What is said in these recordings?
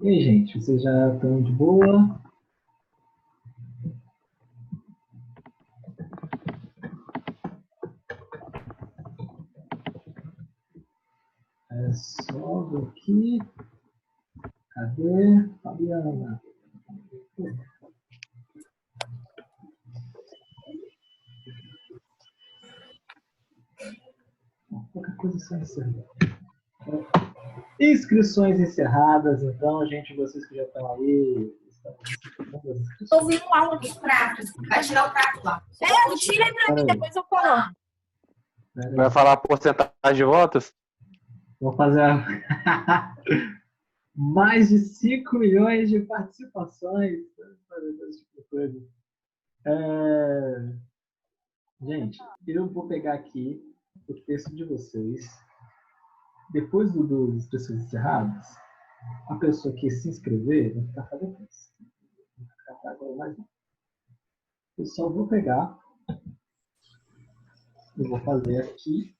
E aí, gente, vocês já estão de boa? É só ver aqui. Cadê? Fabiana. Qualquer coisa só encerrar. Inscrições encerradas, então, gente, vocês que já estão aí. Estou ouvindo aula dos pratos. Vai tirar o prato lá. Tira pra mim, depois eu coloco. Vai falar a porcentagem de votos? Vou fazer mais de 5 milhões de participações. Gente, eu vou pegar aqui o texto de vocês. Depois dos inscrições encerradas, a pessoa que se inscrever vai ficar para depois. Não vai ficar para agora mais não. Eu só vou pegar, eu vou fazer aqui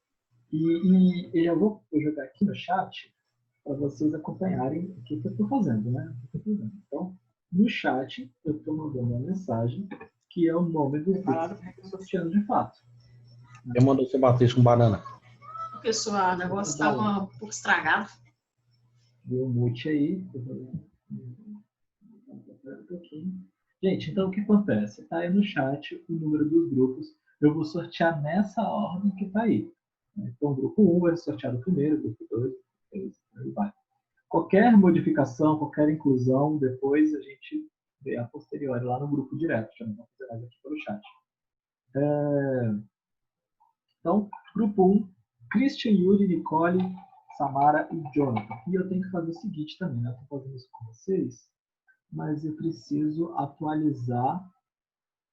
e eu já vou jogar aqui no chat para vocês acompanharem o que eu estou fazendo, né? Então, no chat, eu estou mandando uma mensagem que é o nome do grupo que eu estou sorteando de fato. Eu mandei você bater com banana. Pessoal, o negócio estava um pouco estragado. Deu um mute aí. Gente, então o que acontece? Está aí no chat o número dos grupos. Eu vou sortear nessa ordem que está aí. Então, o grupo 1 vai ser sorteado primeiro, grupo 2, 3, aí vai. Qualquer modificação, qualquer inclusão, depois a gente vê a posteriori lá no grupo direto. Já não vou fazer mais aqui pelo chat. Então, grupo 1, Christian, Yuri, Nicole, Samara e Jonathan. E eu tenho que fazer o seguinte também, né? Eu estou fazendo isso com vocês, mas eu preciso atualizar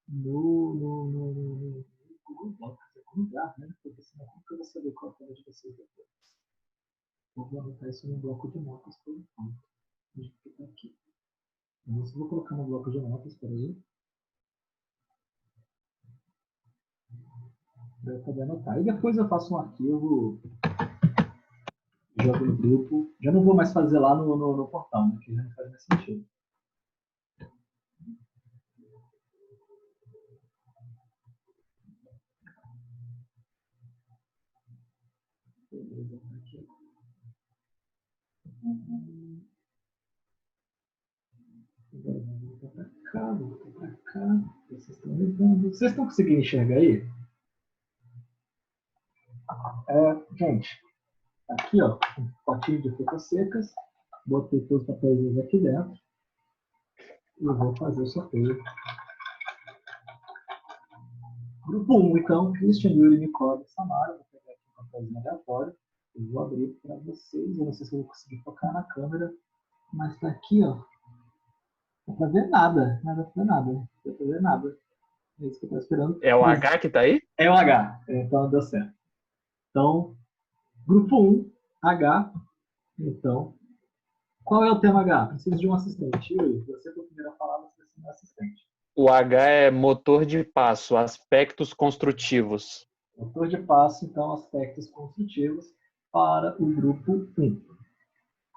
no Google Docs, em algum lugar, né? Porque senão como que eu vou saber qual é a tela de vocês depois? Eu vou anotar isso no bloco de notas por enquanto. Deixa eu ficar aqui. Eu vou colocar no bloco de notas, peraí. Para eu poder anotar. E depois eu faço um arquivo, jogo no grupo. Já não vou mais fazer lá no portal, né? Que já não faz mais sentido. Beleza, aqui. Vou para cá, vou para cá. Vocês estão levando. Vocês estão conseguindo enxergar aí? Gente, aqui ó, um potinho de frutas secas. Botei todos os papéis aqui dentro. E vou fazer o sorteio. Grupo 1, então, Christian, Yuri, Nicole, Samara. Vou pegar aqui um papelzinho aleatório. Eu vou abrir para vocês. Eu não sei se eu vou conseguir focar na câmera. Mas tá aqui, ó. Não dá pra ver nada. Não dá pra ver nada. Não dá pra ver nada. É isso que eu tô esperando. É o H que tá aí? É o H. Então deu certo. Então, grupo 1, H. Então, qual é o tema H? Preciso de um assistente. Yuri, você foi o primeiro a falar, você precisa de um assistente. O H é motor de passo, aspectos construtivos. Motor de passo, então, aspectos construtivos para o grupo 1.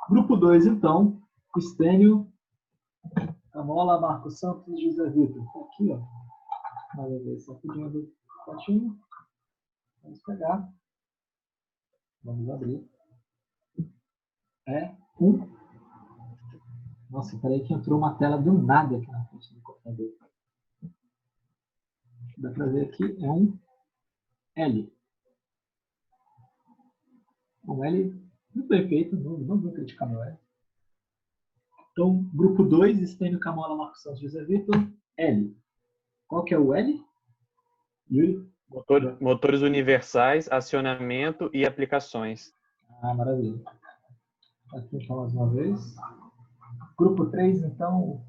Grupo 2, então, Estênio, Camola, Marcos Santos e José Vitor. Aqui, ó. Olha aí, sacudinho do potinho. Vamos pegar. Vamos abrir. Nossa, peraí que entrou uma tela do nada aqui na frente do computador. Dá para ver aqui, é um L. Um L muito bem feito, não vou criticar meu L. Então, grupo 2, Estênio Camola, Marcos Santos, José Vitor, L. Qual que é o L? Yuri? Motores universais, acionamento e aplicações. Ah, maravilha. Aqui então, mais uma vez. Grupo 3, então,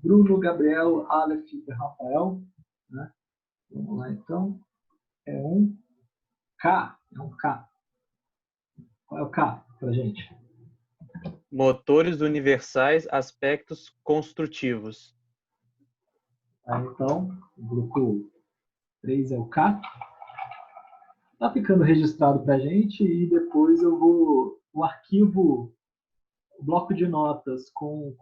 Bruno, Gabriel, Aleph e Rafael. Né? Vamos lá, então. É um K. É um K. Qual é o K pra gente? Motores universais, aspectos construtivos. Tá, então, o grupo 3 é o K. Tá ficando registrado pra gente e depois eu vou... O arquivo, o bloco de notas com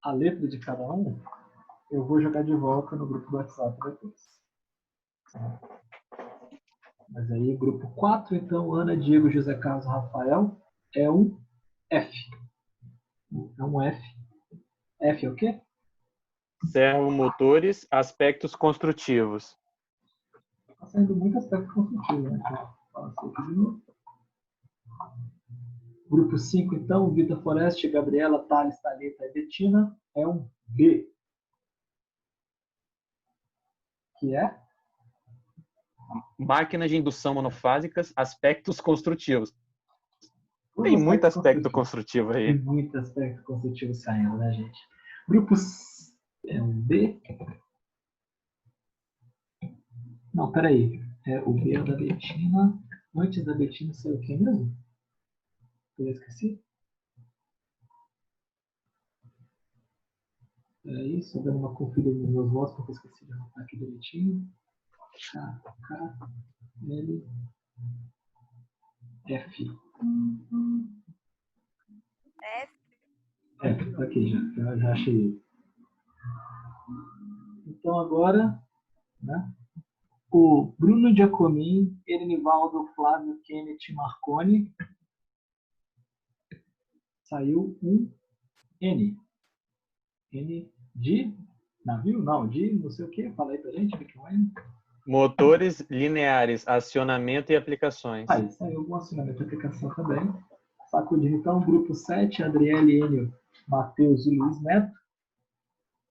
a letra de cada um, eu vou jogar de volta no grupo do WhatsApp depois. Mas aí, grupo 4, então, Ana, Diego, José Carlos, Rafael, é um F. É um F. F é o quê? Servomotores, aspectos construtivos. Está saindo muito aspecto construtivo, né? Fala assim aqui de novo. Grupo 5, então, Vitor Foreste, Gabriela, Thales, Thalita e Betina, é um B. Que é? Máquinas de indução monofásicas, aspectos construtivos. Os Tem muito aspectos aspecto construtivo Tem aí. muito aspecto construtivo saindo, né, gente? Grupo é um B. Não, peraí. É o B é o da Betina. Antes da Betina saiu o que mesmo? Eu esqueci. Peraí, só dando uma conferida nos meus votos, porque eu esqueci de anotar aqui direitinho. K, K, L, F. F, tá aqui já achei. Então agora, né? O Bruno Giacomin, Erinivaldo, Flávio, Kenneth, Marconi. Saiu um N. N de navio? Não, de não sei o que. Fala aí pra gente o que é um N. Motores lineares, acionamento e aplicações. Aí, saiu algum acionamento de aplicação também. Sacudindo então, grupo 7, Adriele, Enio, Matheus e Luiz Neto.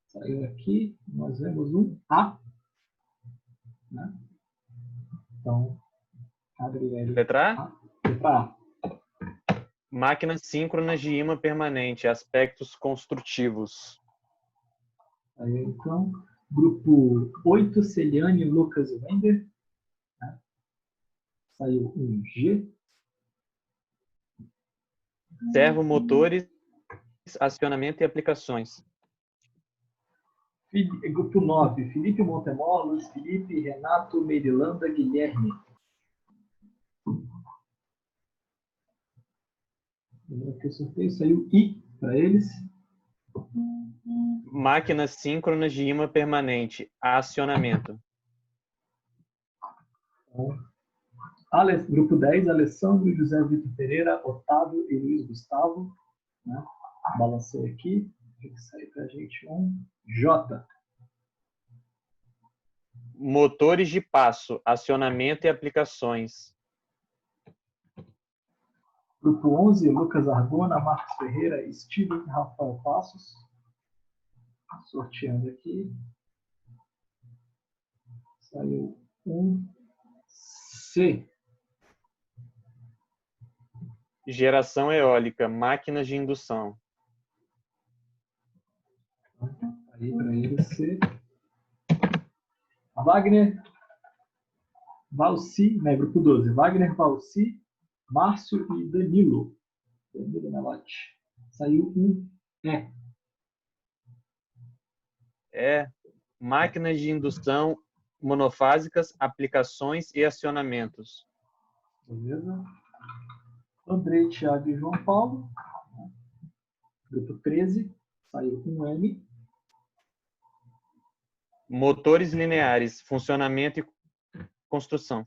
Saiu aqui, nós vemos um A. Né? Então, Adriele. Letra A? Letra A. Máquinas síncronas de ímã permanente, aspectos construtivos. Aí, então, grupo 8, Celiane, Lucas e Wender. Né? Saiu um G. Servomotores, acionamento e aplicações. Grupo 9, Felipe Montemor, Luiz Felipe, Renato, Merilanda, Guilherme. Aqui o sorteio saiu I para eles. Máquinas síncronas de ímã permanente, acionamento. Então, grupo 10, Alessandro, José Vitor Pereira, Otávio e Luiz Gustavo. Né? Balancei aqui. Tem que sair para a gente um J. Motores de passo, acionamento e aplicações. Grupo 11, Lucas Argona, Marcos Ferreira, Steven e Rafael Passos. Sorteando aqui. Saiu um C. Geração eólica, máquinas de indução. Aí para ele C. Wagner Valci, né, grupo 12. Wagner Valci, Márcio e Danilo. Danilo Melati. Saiu um E. Máquinas de indução monofásicas, aplicações e acionamentos. Beleza? Andrei, Thiago e João Paulo. Grupo 13. Saiu um M. Motores lineares, funcionamento e construção.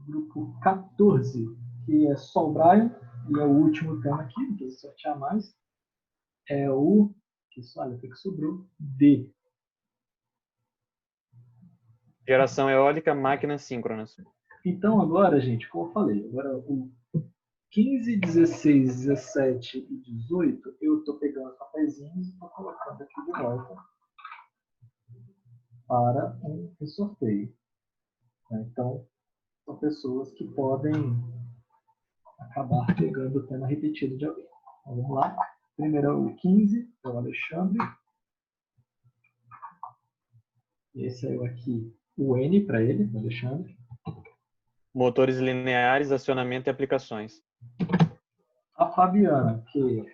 Grupo 14, que é só o Brian, e é o último tema aqui, não precisa sortear mais. É o que sobrou, D. Geração eólica, máquinas síncronas. Então agora, gente, como eu falei, agora o 15, 16, 17 e 18, eu estou pegando os papeizinhos e estou colocando aqui de volta para um sorteio. Então, são pessoas que podem acabar pegando o tema repetido de alguém. Então, vamos lá. Primeiro é o 15, é o Alexandre. E esse saiu aqui o N para ele, o Alexandre. Motores lineares, acionamento e aplicações. A Fabiana, que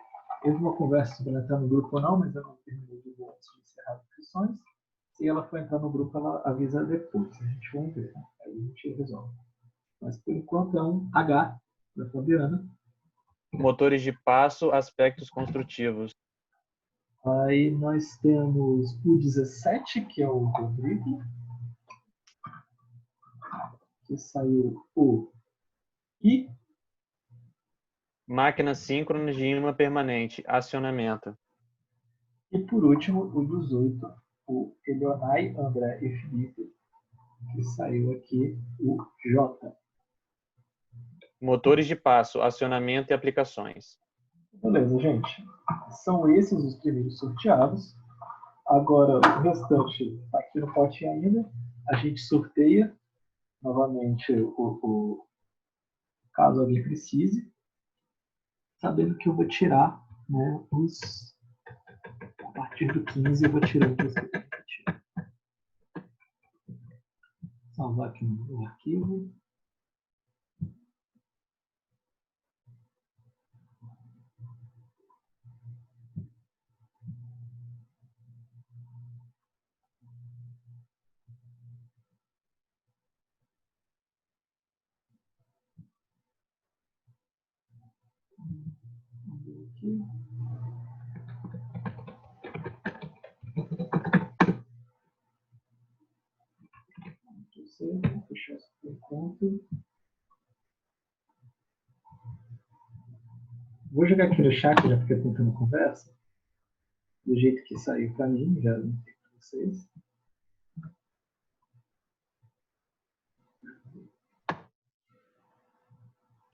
houve uma conversa sobre entrar no grupo ou não, mas eu não terminei de ver antes de encerrar as inscrições. Se ela for entrar no grupo, ela avisa depois. A gente vai ver, né? Aí a gente resolve. Mas por enquanto é um H para Fabiana. Motores de passo, aspectos construtivos. Aí nós temos o 17, que é o Rodrigo. Que saiu o I. Máquinas síncronas de imã permanente, acionamento. E por último, o 18, o Eleonai, André e Felipe, que saiu aqui o J. Motores de passo, acionamento e aplicações. Beleza, gente. São esses os primeiros sorteados. Agora, o restante está aqui no pote ainda. A gente sorteia novamente caso alguém precise. Sabendo que eu vou tirar, né, a partir do 15 eu vou tirar o que você tem que tirar. Salvar aqui no arquivo. Aqui. Vou fechar isso por enquanto. Vou jogar aqui no chat, já fica tentando conversa. Do jeito que saiu para mim, já não sei para vocês.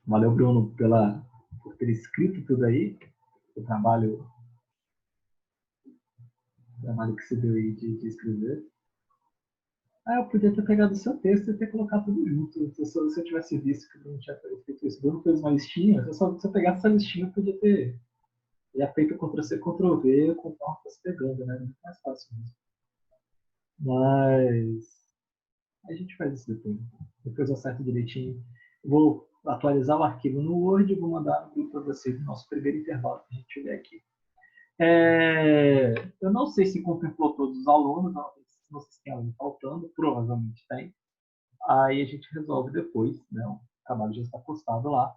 Valeu, Bruno, por ter escrito tudo aí. O trabalho que você deu aí de escrever. Eu podia ter pegado o seu texto e ter colocado tudo junto. Se eu tivesse visto que o Bruno tinha feito isso, o Bruno fez uma listinha, se eu pegasse essa listinha, eu podia ter já feito Ctrl-C, Ctrl-V, conforme fosse pegando, né? Muito mais fácil mesmo. Mas a gente faz isso depois. Depois eu acerto direitinho. Vou atualizar o arquivo no Word e vou mandar no grupo para vocês no nosso primeiro intervalo que a gente tiver aqui. Eu não sei se contemplou todos os alunos, não sei se tem alguém faltando, provavelmente tem. Aí a gente resolve depois, né? O trabalho já está postado lá,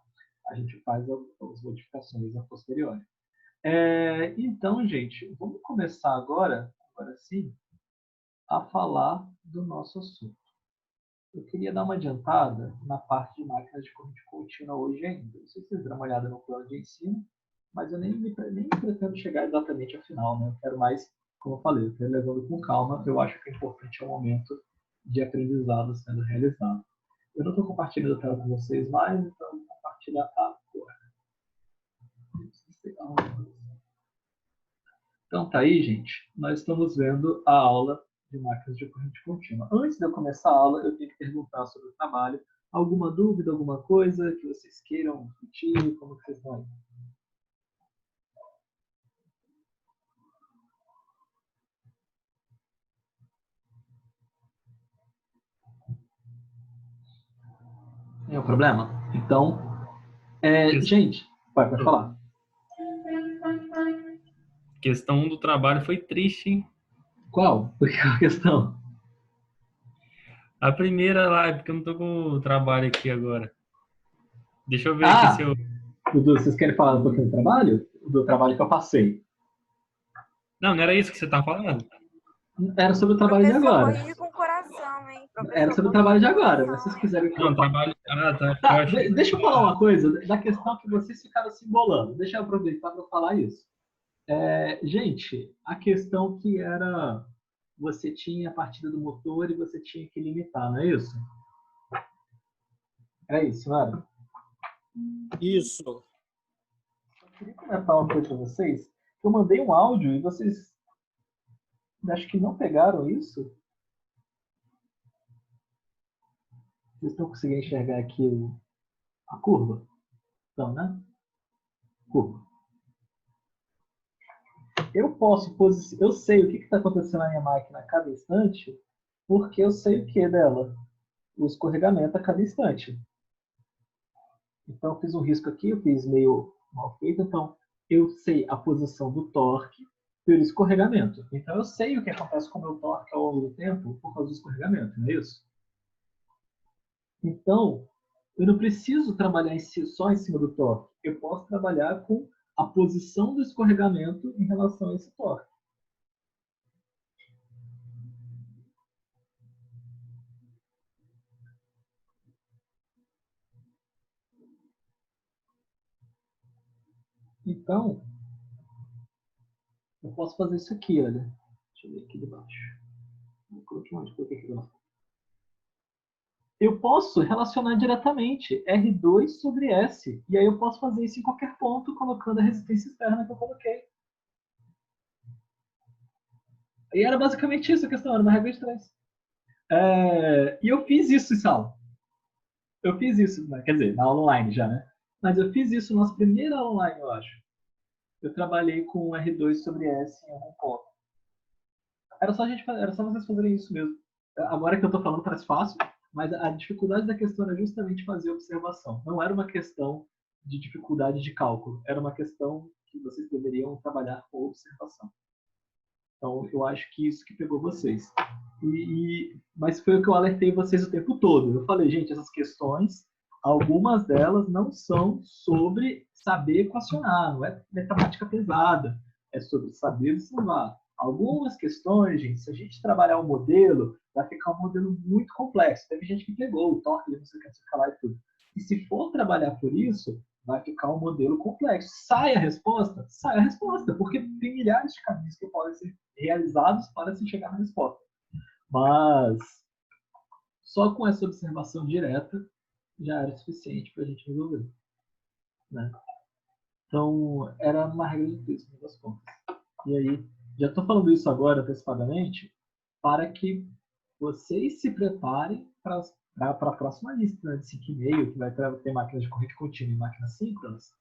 a gente faz as modificações a posteriori. Então, gente, vamos começar agora sim, a falar do nosso assunto. Eu queria dar uma adiantada na parte de máquinas de corrente contínua hoje ainda. Não sei se vocês deram uma olhada no plano de ensino, mas eu nem pretendo chegar exatamente ao final, né? Eu quero mais, como eu falei, eu quero levando com calma. Eu acho que o importante é o momento de aprendizado sendo realizado. Eu não estou compartilhando a tela com vocês mais, então eu vou compartilhar agora. Então tá aí, gente. Nós estamos vendo a aula de máquinas de corrente contínua. Antes de eu começar a aula, eu tenho que perguntar sobre o trabalho. Alguma dúvida, alguma coisa que vocês queiram discutir? Como que vocês estão aí? Nenhum problema? Então, gente, pode falar. A questão do trabalho foi triste, hein? Qual? Porque a questão? A primeira live, porque eu não tô com o trabalho aqui agora. Deixa eu ver aqui se eu... Vocês querem falar um pouquinho do trabalho? Do trabalho que eu passei. Não era isso que você tá falando? Era sobre o trabalho de agora. Corrige com o coração, hein? Era sobre o trabalho de agora, mas se vocês quiserem... Não, trabalho... Tá, deixa eu falar uma coisa da questão que vocês ficaram se embolando. Deixa eu aproveitar para falar isso. Gente, a questão que era... Você tinha a partida do motor e você tinha que limitar, não é isso? É isso, não era? Isso. Eu queria comentar uma coisa para vocês. Eu mandei um áudio e vocês acho que não pegaram isso. Vocês estão conseguindo enxergar aqui a curva? Então, né? Curva. Eu sei o que está acontecendo na minha máquina a cada instante, porque eu sei o que dela? O escorregamento a cada instante. Então, eu fiz um risco aqui, eu fiz meio mal feito, então eu sei a posição do torque pelo escorregamento. Então, eu sei o que acontece com o meu torque ao longo do tempo por causa do escorregamento, não é isso? Então, eu não preciso trabalhar só em cima do torque. Eu posso trabalhar com a posição do escorregamento em relação a esse torque. Então, eu posso fazer isso aqui, olha. Deixa eu ver aqui debaixo. Eu posso relacionar diretamente R2 sobre S. E aí eu posso fazer isso em qualquer ponto, colocando a resistência externa que eu coloquei. E era basicamente isso a questão, era uma regra de três. E eu fiz isso em sala. Eu fiz isso, quer dizer, na aula online já, né? Mas eu fiz isso na nossa primeira aula online, eu acho. Eu trabalhei com R2 sobre S em algum ponto. Era só vocês fazerem isso mesmo. Agora que eu estou falando parece fácil, mas a dificuldade da questão era justamente fazer observação. Não era uma questão de dificuldade de cálculo, era uma questão que vocês deveriam trabalhar com observação. Então, eu acho que isso que pegou vocês. Mas foi o que eu alertei vocês o tempo todo. Eu falei, gente, essas questões, algumas delas não são sobre saber equacionar, não é matemática pesada, é sobre saber observar. Algumas questões, gente, se a gente trabalhar um modelo, vai ficar um modelo muito complexo. Teve gente que pegou o torque, não sei o que lá e tudo. E se for trabalhar por isso, vai ficar um modelo complexo. Sai a resposta, porque tem milhares de caminhos que podem ser realizados para se chegar na resposta. Mas só com essa observação direta já era suficiente para a gente resolver. Né? Então, era uma regra de três, no fim das contas. E aí, já estou falando isso agora antecipadamente para que vocês se preparem para a próxima lista, né, de 5,5, que vai ter máquinas de corrente contínua e máquinas síncronas.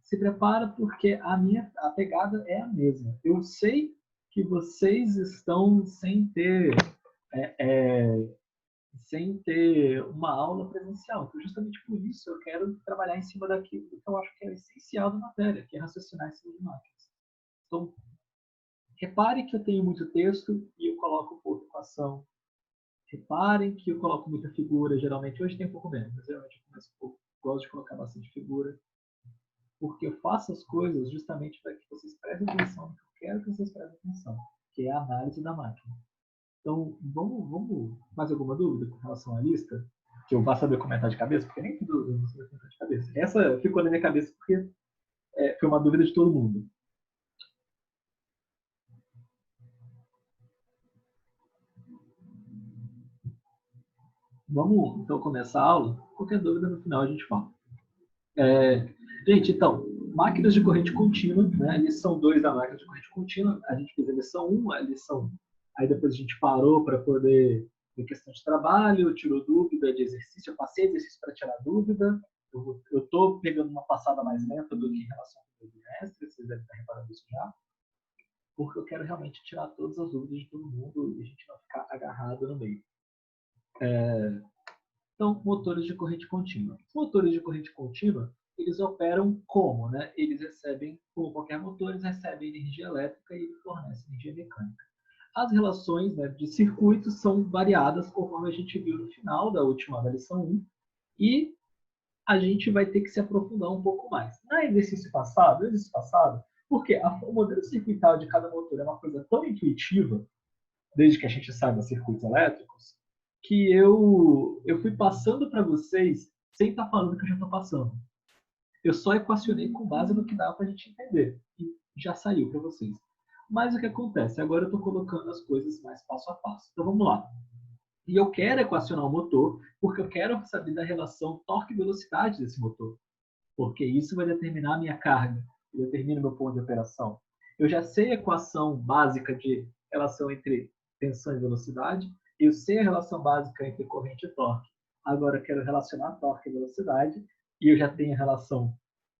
Se prepara porque a pegada é a mesma. Eu sei que vocês estão sem ter uma aula presencial. Então, justamente por isso, eu quero trabalhar em cima daquilo que eu acho que é essencial da matéria, que é raciocinar em cima de máquinas. Então, repare que eu tenho muito texto e eu coloco pouca equação. Reparem que eu coloco muita figura, geralmente. Hoje tem um pouco menos, mas geralmente eu começo um pouco. Gosto de colocar bastante figura. Porque eu faço as coisas justamente para que vocês prestem atenção no que eu quero que vocês prestem atenção, que é a análise da máquina. Então, vamos mais alguma dúvida com relação à lista? Que eu vá saber comentar de cabeça? Porque nem tudo eu não sei comentar de cabeça. Essa ficou na minha cabeça porque foi uma dúvida de todo mundo. Vamos, então, começar a aula. Qualquer dúvida, no final a gente fala. Gente, então, máquinas de corrente contínua, né? A lição 2 da máquina de corrente contínua, a gente fez a lição 1, a lição... Aí depois a gente parou para poder ver questão de trabalho, tirou dúvida de exercício, eu passei exercício para tirar dúvida. Eu estou pegando uma passada mais lenta do que em relação ao bimestre, vocês devem estar reparando isso já, porque eu quero realmente tirar todas as dúvidas de todo mundo e a gente não ficar agarrado no meio. Então, motores de corrente contínua. Os motores de corrente contínua, eles operam como? Né? Eles recebem, como qualquer motor, eles recebem energia elétrica e fornecem energia mecânica. As relações, né, de circuitos são variadas, conforme a gente viu no final da lição 1, e a gente vai ter que se aprofundar um pouco mais. No exercício passado, porque o modelo circuital de cada motor é uma coisa tão intuitiva, desde que a gente saiba circuitos elétricos, que eu fui passando para vocês sem estar falando que eu já estou passando. Eu só equacionei com base no que dá para a gente entender. E já saiu para vocês. Mas o que acontece? Agora eu estou colocando as coisas mais passo a passo. Então vamos lá. E eu quero equacionar o motor, porque eu quero saber da relação torque e velocidade desse motor. Porque isso vai determinar a minha carga, determina o meu ponto de operação. Eu já sei a equação básica de relação entre tensão e velocidade, eu sei a relação básica entre corrente e torque. Agora eu quero relacionar torque e velocidade, e eu já tenho a relação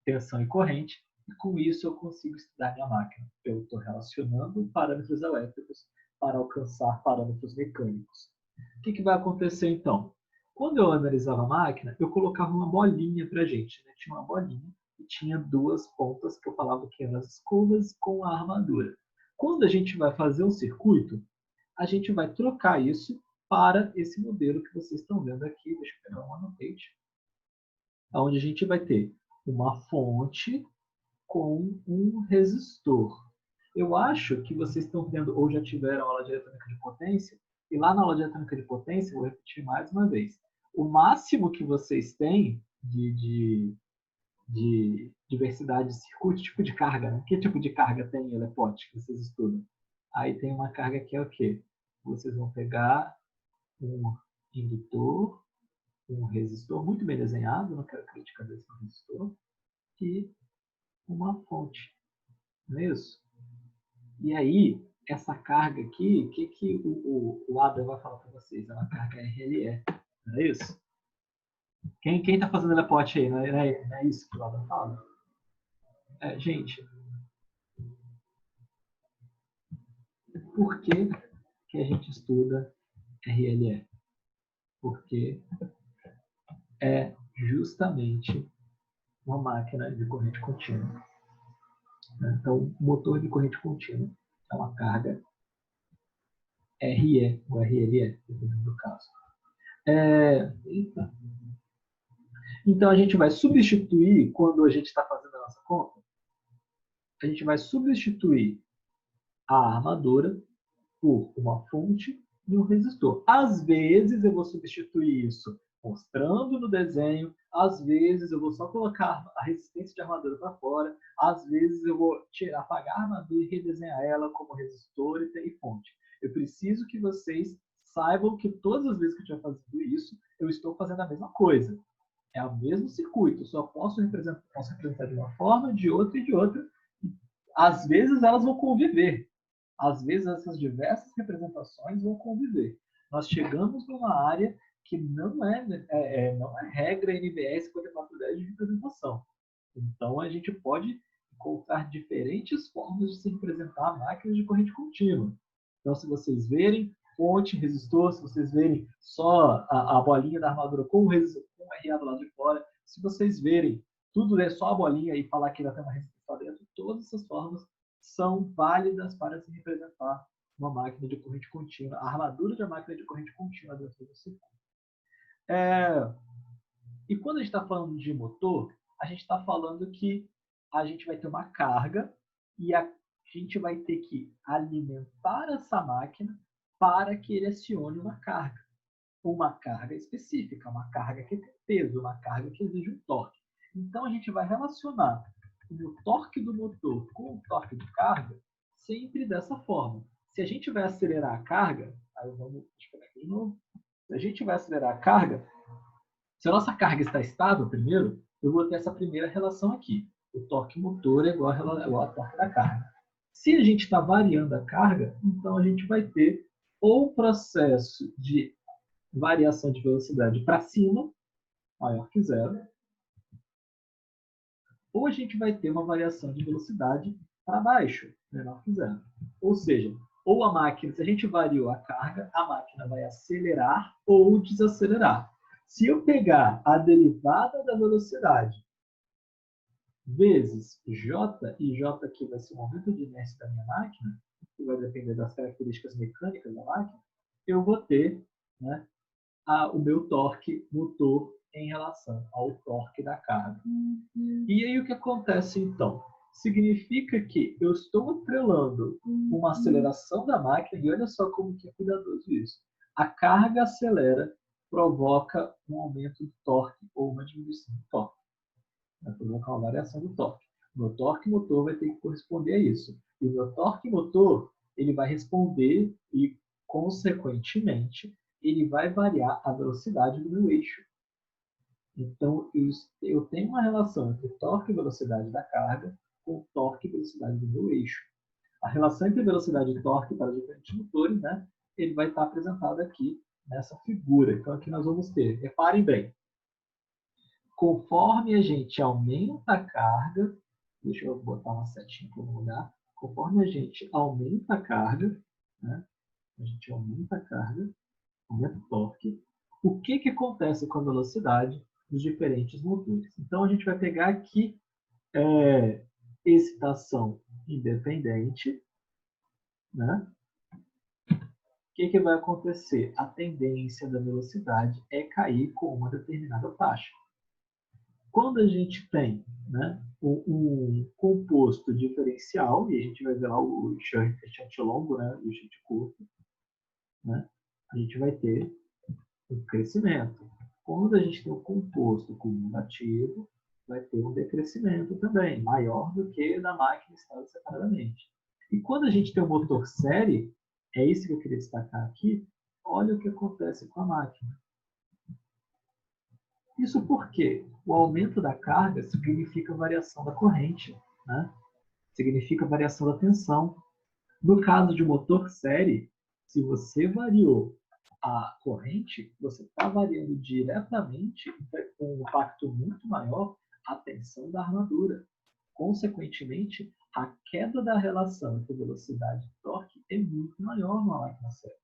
tensão e corrente, e com isso eu consigo estudar minha máquina. Eu estou relacionando parâmetros elétricos para alcançar parâmetros mecânicos. O que vai acontecer então? Quando eu analisava a máquina, eu colocava uma bolinha para a gente. Né? Tinha uma bolinha e tinha duas pontas que eu falava que eram as escovas com a armadura. Quando a gente vai fazer um circuito, a gente vai trocar isso para esse modelo que vocês estão vendo aqui. Deixa eu pegar um annotate. Onde a gente vai ter uma fonte com um resistor. Eu acho que vocês estão vendo ou já tiveram aula de eletrônica de potência, e lá na aula de eletrônica de potência, vou repetir mais uma vez, o máximo que vocês têm de diversidade de circuito, tipo de carga, né? Que tipo de carga tem em elepote que vocês estudam? Aí tem uma carga que é o quê? Vocês vão pegar um indutor, um resistor, muito bem desenhado, não quero criticar desse resistor, e uma fonte. Não é isso? E aí, essa carga aqui, o que o Adam vai falar para vocês? É uma carga RLE. Não é isso? Quem está fazendo elepote aí? Não é isso que o Adam fala? Gente, por que a gente estuda RLE? Porque é justamente uma máquina de corrente contínua. Então, motor de corrente contínua é uma carga RE, ou RLE, dependendo do caso. Então, a gente vai substituir, quando a gente está fazendo a nossa conta, a gente vai substituir a armadura por uma fonte e um resistor. Às vezes, eu vou substituir isso mostrando no desenho, às vezes eu vou só colocar a resistência de armadura para fora, às vezes eu vou apagar a armadura e redesenhar ela como resistor e fonte. Eu preciso que vocês saibam que todas as vezes que eu estiver fazendo isso, eu estou fazendo a mesma coisa. É o mesmo circuito, só posso representar de uma forma, de outra e de outra. Às vezes elas vão conviver. Às vezes essas diversas representações vão conviver. Nós chegamos numa área que não é regra NBR 5410 de representação. Então a gente pode encontrar diferentes formas de se representar máquinas de corrente contínua. Então, se vocês verem fonte, resistor, se vocês verem só a bolinha da armadura com o resistor, com o RA do lado de fora, se vocês verem tudo é só a bolinha e falar que ainda tem uma resistência lá dentro, todas essas formas são válidas para se representar uma máquina de corrente contínua, a armadura de uma máquina de corrente contínua dentro do circuito. E quando a gente está falando de motor, a gente está falando que a gente vai ter uma carga e a gente vai ter que alimentar essa máquina para que ele acione uma carga específica, uma carga que tem peso, uma carga que exige um torque. Então a gente vai relacionar o torque do motor com o torque de carga sempre dessa forma. Se a gente vai acelerar a carga, aí vamos esperar aqui de novo. Se a gente vai acelerar a carga, se a nossa carga está estável primeiro, eu vou ter essa primeira relação aqui. O torque motor é igual ao torque da carga. Se a gente está variando a carga, então a gente vai ter ou um processo de variação de velocidade para cima, maior que zero, ou a gente vai ter uma variação de velocidade para baixo, menor que zero. Ou seja, ou a máquina, se a gente variou a carga, a máquina vai acelerar ou desacelerar. Se eu pegar a derivada da velocidade vezes J, e J aqui vai ser o momento de inércia da minha máquina, que vai depender das características mecânicas da máquina, eu vou ter, né, o meu torque motor em relação ao torque da carga. E aí o que acontece então? Significa que eu estou atrelando uma aceleração da máquina, e olha só como que é cuidadoso isso. A carga acelera, provoca um aumento do torque ou uma diminuição do torque. Vai provocar uma variação do torque. O meu torque motor vai ter que corresponder a isso. E o meu torque motor, ele vai responder e, consequentemente, ele vai variar a velocidade do meu eixo. Então, eu tenho uma relação entre torque e velocidade da carga com torque e velocidade do meu eixo. A relação entre velocidade e torque para diferentes motores, né, ele vai estar apresentado aqui nessa figura. Então, aqui nós vamos ter, reparem bem, conforme a gente aumenta a carga, deixa eu botar uma setinha para no lugar, conforme a gente aumenta a carga, né, a gente aumenta a carga, aumenta o torque, o que acontece com a velocidade dos diferentes motores? Então, a gente vai pegar aqui excitação independente, né? O que vai acontecer? A tendência da velocidade é cair com uma determinada taxa. Quando a gente tem, né, um composto diferencial, e a gente vai ver lá o shunt longo, né, e o shunt curto, né, a gente vai ter um crescimento. Quando a gente tem um composto cumulativo, vai ter um decrescimento também, maior do que da máquina instalada separadamente. E quando a gente tem um motor série, é isso que eu queria destacar aqui, olha o que acontece com a máquina. Isso porque o aumento da carga significa variação da corrente, né? Significa variação da tensão. No caso de motor série, se você variou a corrente, você está variando diretamente, com um impacto muito maior, a tensão da armadura. Consequentemente, a queda da relação entre velocidade e torque é muito maior numa máquina séria.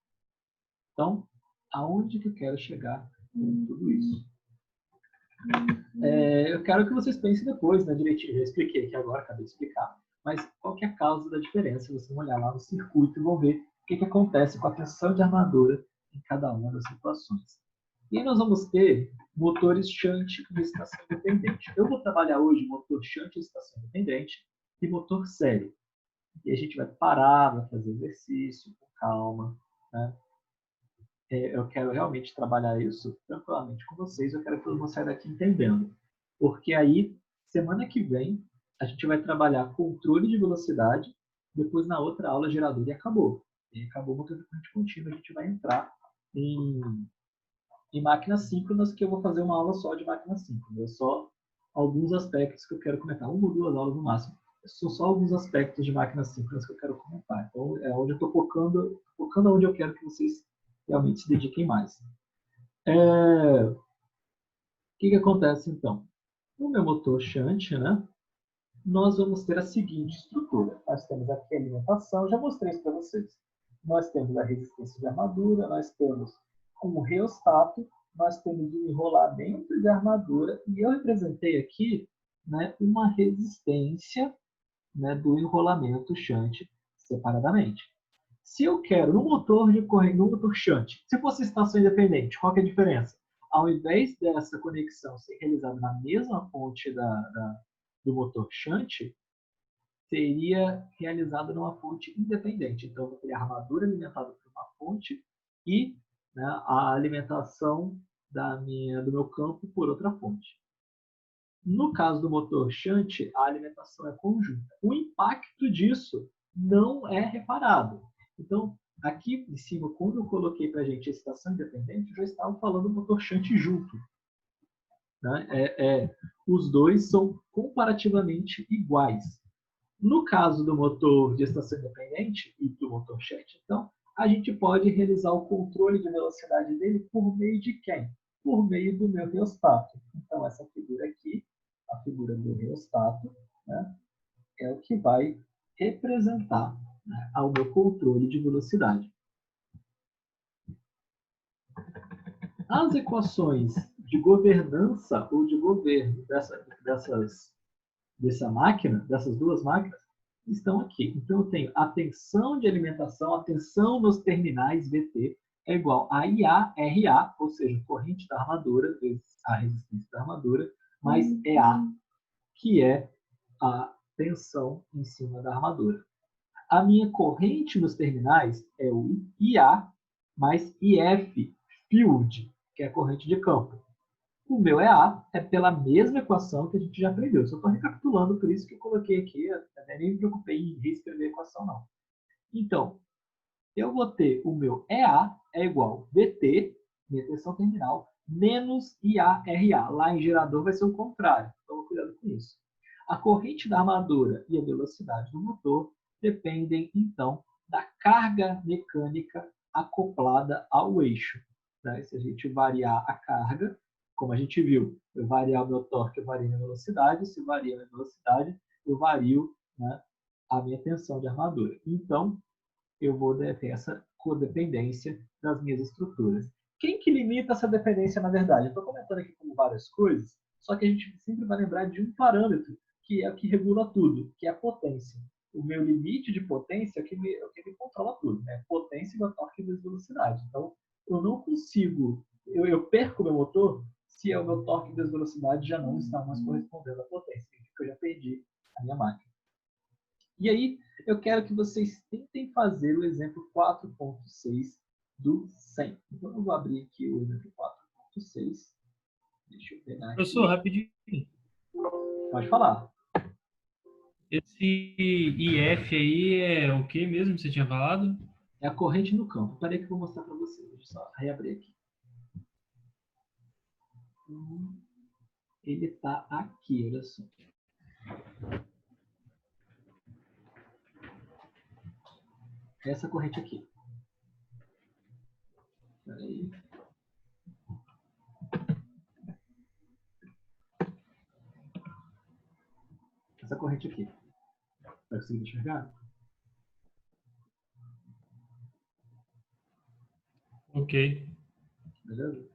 Então, aonde que eu quero chegar com tudo isso? Eu quero que vocês pensem depois, né, direitinho. Eu expliquei aqui agora, acabei de explicar. Mas qual que é a causa da diferença? Vocês vão olhar lá no circuito e vão ver o que acontece com a tensão de armadura em cada uma das situações. E aí nós vamos ter motores shunt e estação independente. Eu vou trabalhar hoje motor shunt e estação independente e motor série. E a gente vai parar, vai fazer exercício com calma, né? Eu quero realmente trabalhar isso tranquilamente com vocês. Eu quero que todo mundo saia daqui entendendo. Porque aí, semana que vem, a gente vai trabalhar controle de velocidade, depois na outra aula gerador e acabou. E acabou o motor de corrente contínua, a gente vai entrar em máquinas síncronas, que eu vou fazer uma aula só de máquinas síncronas. É só alguns aspectos que eu quero comentar, uma ou duas aulas no máximo. São só alguns aspectos de máquinas síncronas que eu quero comentar. Então, é onde eu estou focando onde eu quero que vocês realmente se dediquem mais. O que acontece, então? No meu motor shunt, né, nós vamos ter a seguinte estrutura. Nós temos aqui a alimentação, já mostrei isso para vocês. Nós temos a resistência de armadura, nós temos um reostato, nós temos um enrolamento de armadura, e eu representei aqui, né, uma resistência, né, do enrolamento shunt separadamente. Se eu quero, no motor de corrente, no motor shunt, se fosse estação independente, qual que é a diferença? Ao invés dessa conexão ser realizada na mesma fonte do motor shunt, seria realizada numa fonte independente. Então, eu teria a armadura alimentada por uma fonte e, né, a alimentação do meu campo por outra fonte. No caso do motor shunt, a alimentação é conjunta. O impacto disso não é reparado. Então, aqui em cima, quando eu coloquei para a gente a estação independente, eu já estava falando do motor shunt junto. Né? Os dois são comparativamente iguais. No caso do motor de estação independente e do motor shunt, então, a gente pode realizar o controle de velocidade dele por meio de quem? Por meio do meu reostato. Então, essa figura aqui, a figura do reostato, né, é o que vai representar, né, o meu controle de velocidade. As equações de governança ou de governo dessa máquina, dessas duas máquinas, estão aqui. Então, eu tenho a tensão de alimentação, a tensão nos terminais VT é igual a IARA, ou seja, corrente da armadura vezes a resistência da armadura, mais EA, que é a tensão em cima da armadura. A minha corrente nos terminais é o IA mais IF, field, que é a corrente de campo. O meu EA é pela mesma equação que a gente já aprendeu. Eu só estou recapitulando, por isso que eu coloquei aqui, nem me preocupei em reescrever a equação, não. Então, eu vou ter o meu EA é igual VT, minha tensão terminal, menos IARA. Lá em gerador vai ser o contrário. Então, cuidado com isso. A corrente da armadura e a velocidade do motor dependem, então, da carga mecânica acoplada ao eixo. Né? Se a gente variar a carga, como a gente viu, eu variar o meu torque, eu vario a minha velocidade. Se varia a minha velocidade, eu vario, né, a minha tensão de armadura. Então, eu vou ter essa codependência das minhas estruturas. Quem que limita essa dependência, na verdade? Eu estou comentando aqui como várias coisas, só que a gente sempre vai lembrar de um parâmetro, que é o que regula tudo, que é a potência. O meu limite de potência é o que me controla tudo, né? Potência, meu torque e velocidade. Então, eu não consigo, eu perco meu motor se o meu torque e velocidade já não estão mais correspondendo à potência, significa que eu já perdi a minha máquina. E aí, eu quero que vocês tentem fazer o exemplo 4.6 do 100. Então, eu vou abrir aqui o exemplo 4.6. Deixa eu pegar aqui. Professor, rapidinho. Pode falar. Esse IF aí é o que mesmo que você tinha falado? É a corrente no campo. Peraí que eu vou mostrar para vocês. Deixa eu só reabrir aqui. Ele está aqui, olha só. Essa corrente aqui. Peraí. Essa corrente aqui. Vai conseguir enxergar? Ok. Beleza?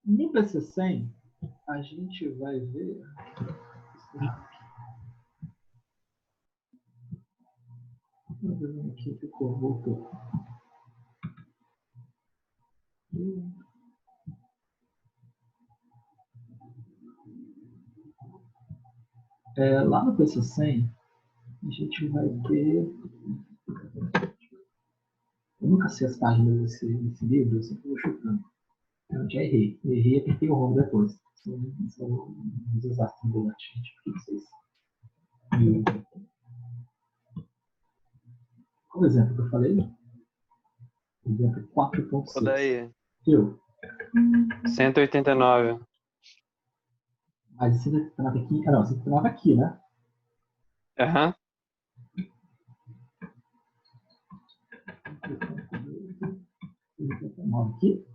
No PC100, a gente vai ver... Aqui ficou, voltou. Lá no PC100, a gente vai ter... Eu nunca sei as páginas desse livro, eu sempre vou chutando. Eu já errei. Errei e apertei o home depois. São uns desastres ambulantes, gente. Por que vocês... Qual o exemplo que eu falei? Exemplo 4.6. Qual daí? Eu. 189. Mas 189 aqui... Ah, não. 189 aqui, né? Aham. Aqui?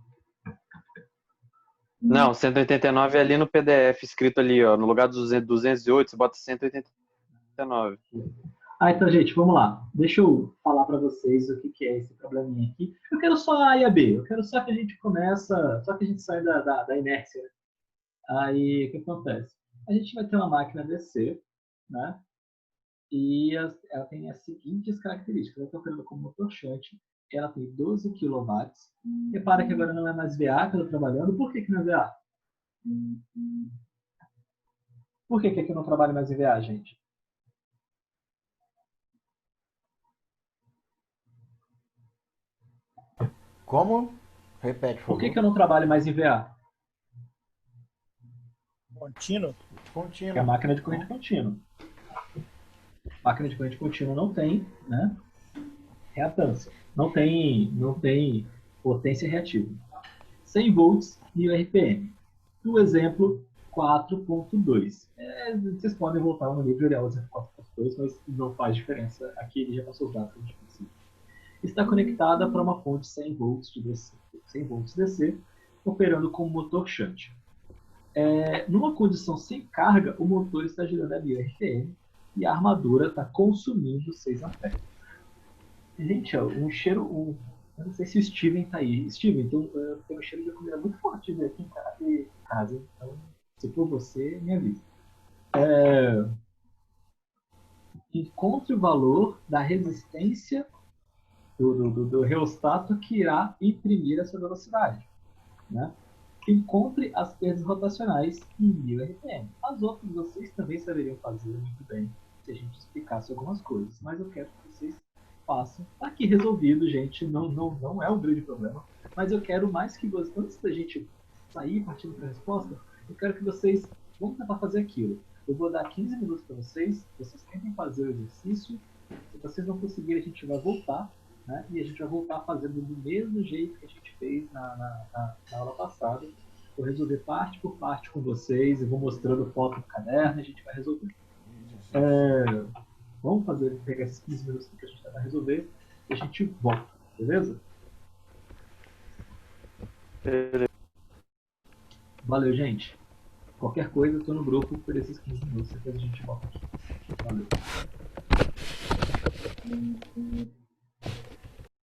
Não, 189 é ali no PDF, escrito ali, ó. No lugar do 208, você bota 189. Então, gente, vamos lá. Deixa eu falar para vocês o que é esse probleminha aqui. Eu quero só A e a B. Eu quero só que a gente começa, só que a gente sai da inércia. Aí, o que acontece? A gente vai ter uma máquina DC, né? E ela tem as seguintes características. Eu estou operando como motor shunt. Ela tem 12 kW. Repara que agora não é mais VA que eu estou trabalhando. Por que não é VA? Por que eu não trabalho mais em VA, gente? Como? Repete, por Por favor. que eu não trabalho mais em VA? Contínuo. Porque é a máquina de corrente contínua. Máquina de corrente contínua não tem, né, reatância. Não tem potência reativa. 100 volts e o RPM. O exemplo 4.2. Vocês podem voltar no livro e olhar o exemplo 4.2, mas não faz diferença. Aqui ele já passou os dados que a gente precisa. Está conectada para uma fonte 100 volts de DC, 100 volts DC, operando como motor shunt. Numa condição sem carga, o motor está girando a 1000 RPM e a armadura está consumindo 6 amperes. Gente, um cheiro... eu não sei se o Steven está aí. Steven, então, tem um cheiro de comida muito forte aqui em casa. Então, se for você, me avisa. Encontre o valor da resistência do reostato que irá imprimir essa velocidade, né? Encontre as perdas rotacionais em 1000 RPM. As outras vocês também saberiam fazer muito bem se a gente explicasse algumas coisas, mas eu quero que vocês façam. Está aqui resolvido, gente, não é um grande problema, mas eu quero mais que vocês, antes da gente sair partindo para a resposta, eu quero que vocês vão tentar fazer aquilo. Eu vou dar 15 minutos para vocês tentem fazer o exercício Se vocês não conseguirem, a gente vai voltar, né? E a gente vai voltar fazendo do mesmo jeito que a gente fez na aula passada. Vou resolver parte por parte com vocês, eu vou mostrando foto no caderno e a gente vai resolver. Vamos pegar esses 15 minutos que a gente vai resolver e a gente volta, beleza? Valeu, gente. Qualquer coisa, eu tô no grupo por esses 15 minutos, depois a gente volta aqui. Valeu.